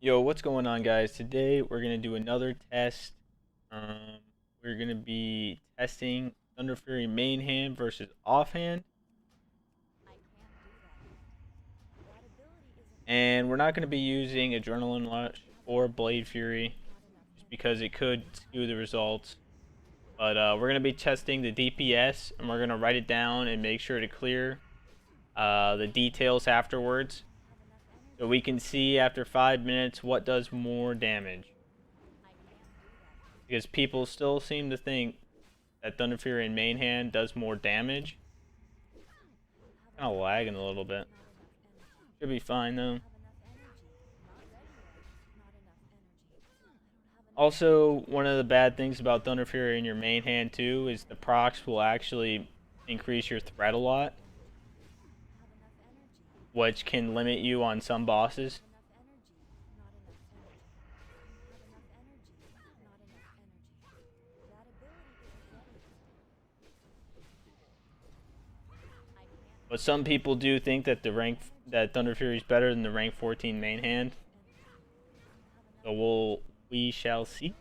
Yo, what's going on, guys? Today we're gonna do another test. Um, we're gonna be testing Thunderfury main hand versus offhand, and we're not gonna be using Adrenaline Rush or Blade Fury, just because it could skew the results. But we're gonna be testing the DPS, and we're gonna write it down and make sure to clear the details afterwards, so we can see after 5 minutes what does more damage. Because people still seem to think that Thunderfury in main hand does more damage. Kind of lagging a little bit. Should be fine though. Also, one of the bad things about Thunderfury in your main hand too is the procs will actually increase your threat a lot, which can limit you on some bosses. But some people do think that that Thunderfury is better than the rank 14 main hand. So we shall see.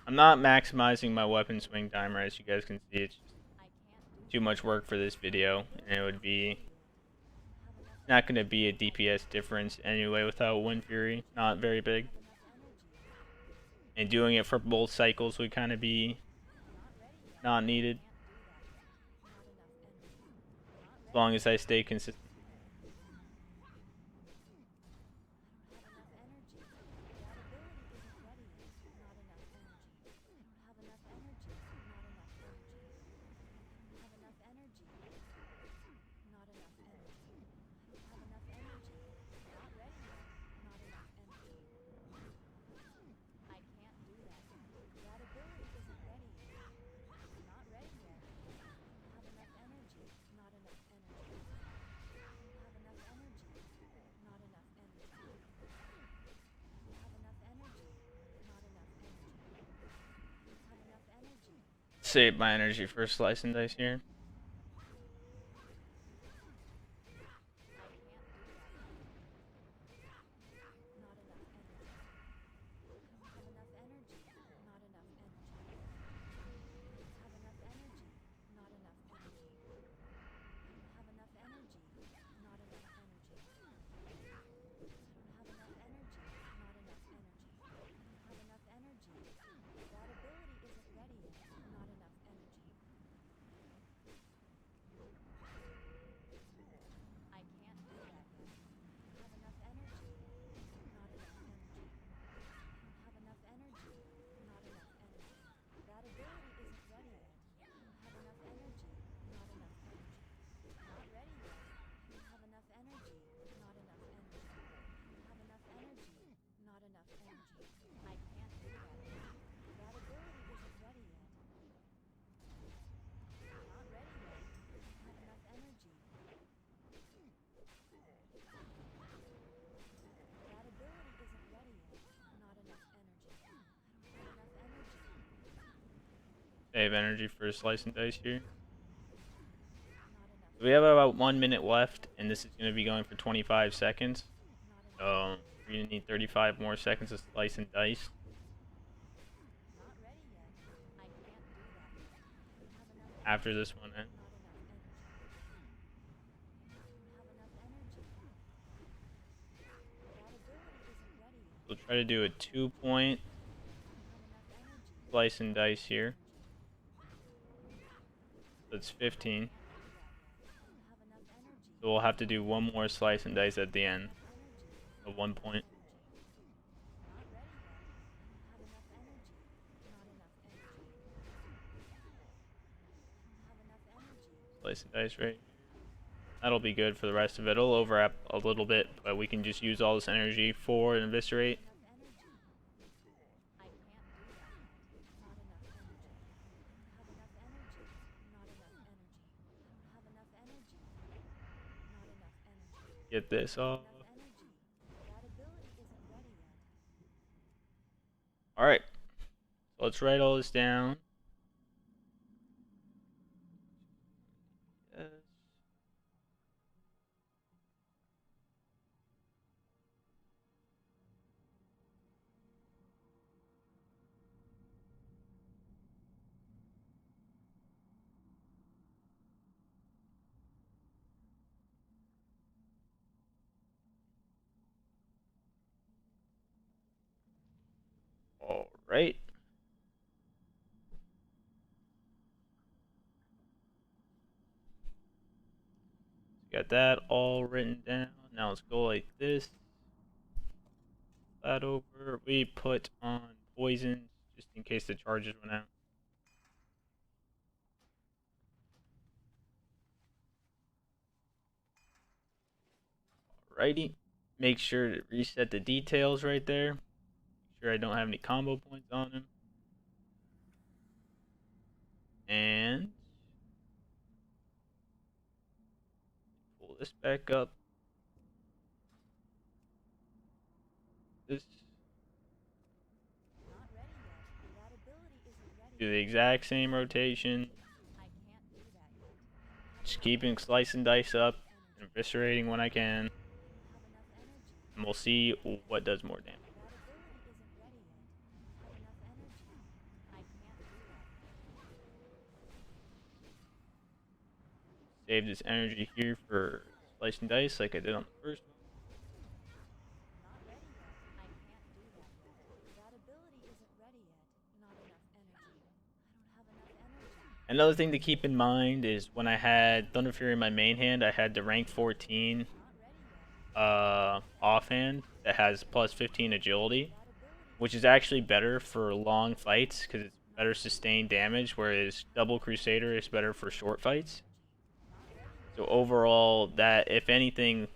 I'm not maximizing my weapon swing timer, as you guys can see. It's just too much work for this video, and it would be not going to be a DPS difference anyway without Wind Fury. Not very big. And doing it for both cycles would kind of be not needed. As long as I stay consistent. Save my energy for a slice and dice here. Save energy for a slice and dice here. We have about 1 minute left, and this is going to be going for 25 seconds. So we're going to need 35 more seconds of slice and dice. After this one ends. We'll try to do a 2-point slice and dice here. That's 15. So we'll have to do one more slice and dice at the end of 1 point. Slice and dice right. That'll be good for the rest of it. It'll overlap a little bit, but we can just use all this energy for an eviscerate. Get this off. Alright. So let's write all this down. Yes. Alright. Got that all written down. Now let's go like this. That over. We put on poison just in case the charges went out. Alrighty. Make sure to reset the details right there. Make sure I don't have any combo points on him. And pull this back up. This. Do the exact same rotation. Just keeping slice and dice up, and eviscerating when I can. And we'll see what does more damage. Save this energy here for slice and dice like I did on the first one. Another thing to keep in mind is when I had Thunderfury in my main hand, I had the rank 14 offhand that has plus 15 agility, which is actually better for long fights because it's better sustained damage, whereas double Crusader is better for short fights. So overall, that if anything,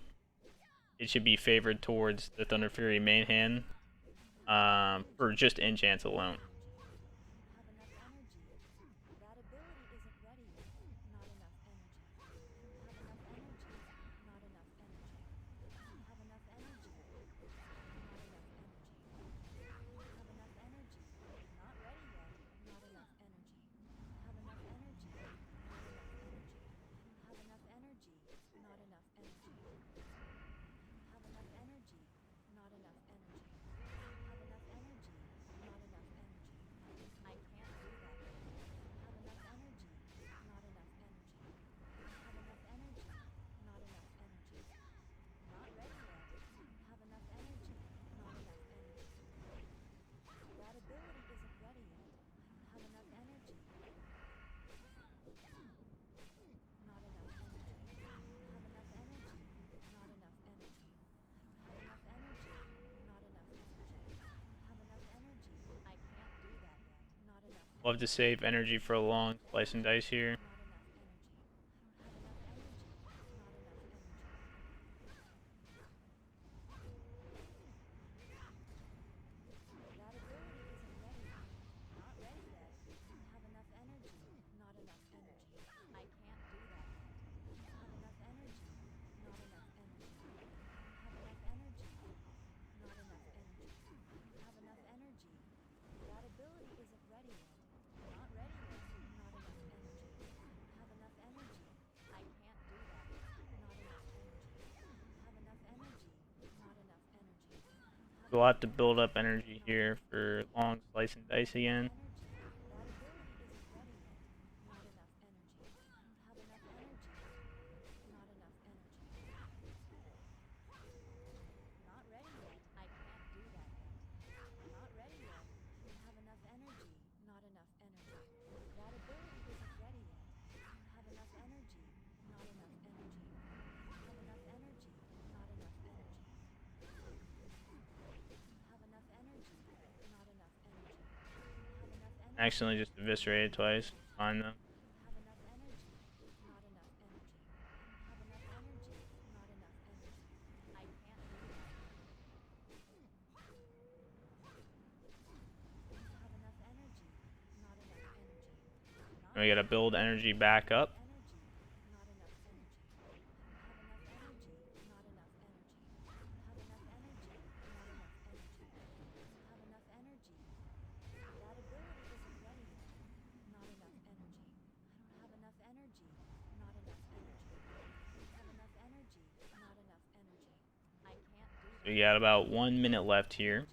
it should be favored towards the Thunderfury main hand for just enchants alone. Love to save energy for a long slice and dice here. We'll have to build up energy here for long slice and dice again. Accidentally just eviscerated twice. Fine though. And we gotta build energy back up. We got about 1 minute left here.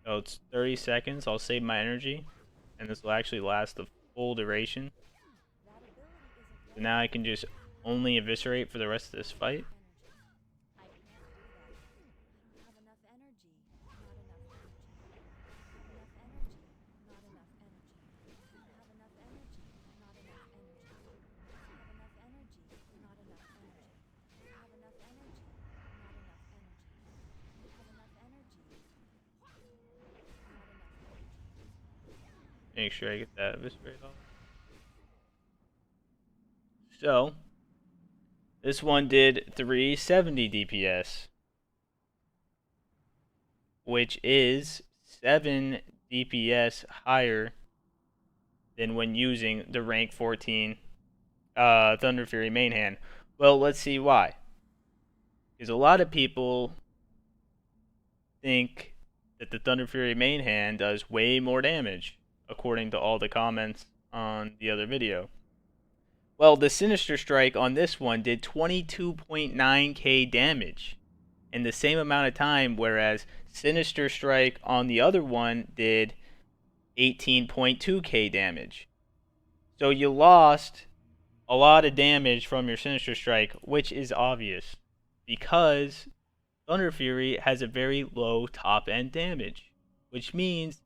So it's 30 seconds. I'll save my energy, and this will actually last the full duration. So now I can just only eviscerate for the rest of this fight. Make sure I get that eviscerate off. So, this one did 370 DPS, which is 7 DPS higher than when using the rank 14 Thunderfury main hand. Well, let's see why. Because a lot of people think that the Thunderfury main hand does way more damage, according to all the comments on the other video. Well, the Sinister Strike on this one did 22.9k damage in the same amount of time, whereas Sinister Strike on the other one did 18.2k damage. So you lost a lot of damage from your Sinister Strike, which is obvious because Thunderfury has a very low top end damage, which means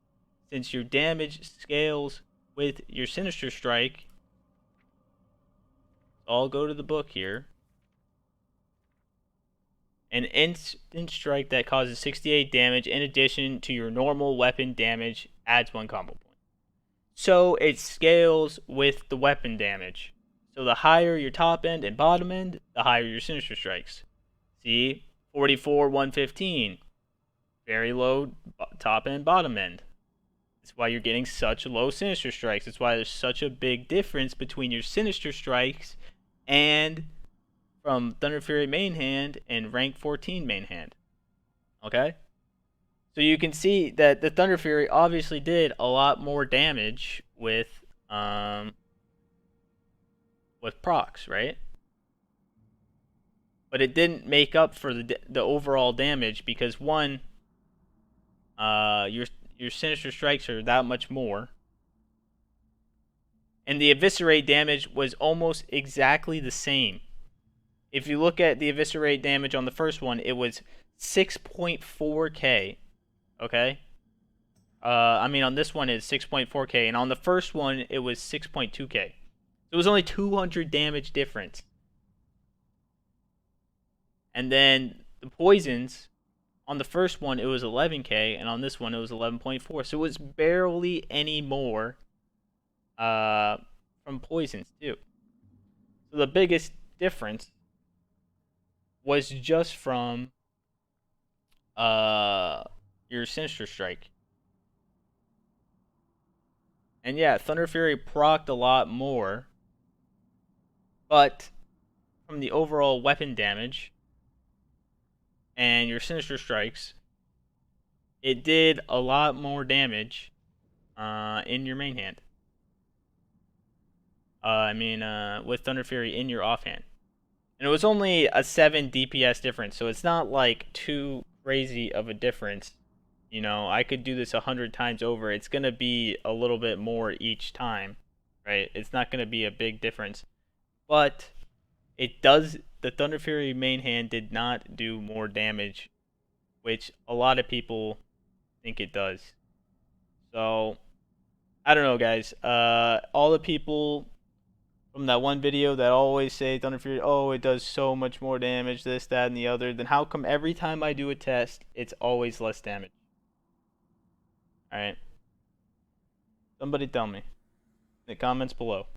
since your damage scales with your Sinister Strike, I'll go to the book here. An instant strike that causes 68 damage in addition to your normal weapon damage adds 1 combo point. So it scales with the weapon damage. So the higher your top end and bottom end, the higher your Sinister Strikes. See, 44, 115. Very low top end, bottom end. That's why you're getting such low Sinister Strikes. That's why there's such a big difference between your Sinister Strikes and from Thunderfury main hand and rank 14 main hand. Okay? So you can see that the Thunderfury obviously did a lot more damage with procs, right? But it didn't make up for the overall damage because one, your Sinister Strikes are that much more. And the eviscerate damage was almost exactly the same. If you look at the eviscerate damage on the first one, it was 6.4k. Okay? I mean, on this one, it's 6.4k. And on the first one, it was 6.2k. It was only 200 damage difference. And then the poisons, on the first one, it was 11k. And on this one, it was 11.4. So it was barely any more from poisons, too. So the biggest difference was just from your Sinister Strike. And yeah, Thunderfury procced a lot more, but from the overall weapon damage and your Sinister Strikes, it did a lot more damage in your main hand. With Thunderfury in your offhand. And it was only a 7 DPS difference, so it's not like too crazy of a difference. You know, I could do this 100 times over. It's going to be a little bit more each time, right? It's not going to be a big difference. But it does, the Thunderfury main hand did not do more damage, which a lot of people think it does. So, I don't know, guys. All the people from that one video that always say Thunderfury, oh, it does so much more damage, this, that, and the other, then how come every time I do a test, it's always less damage? Alright. Somebody tell me in the comments below.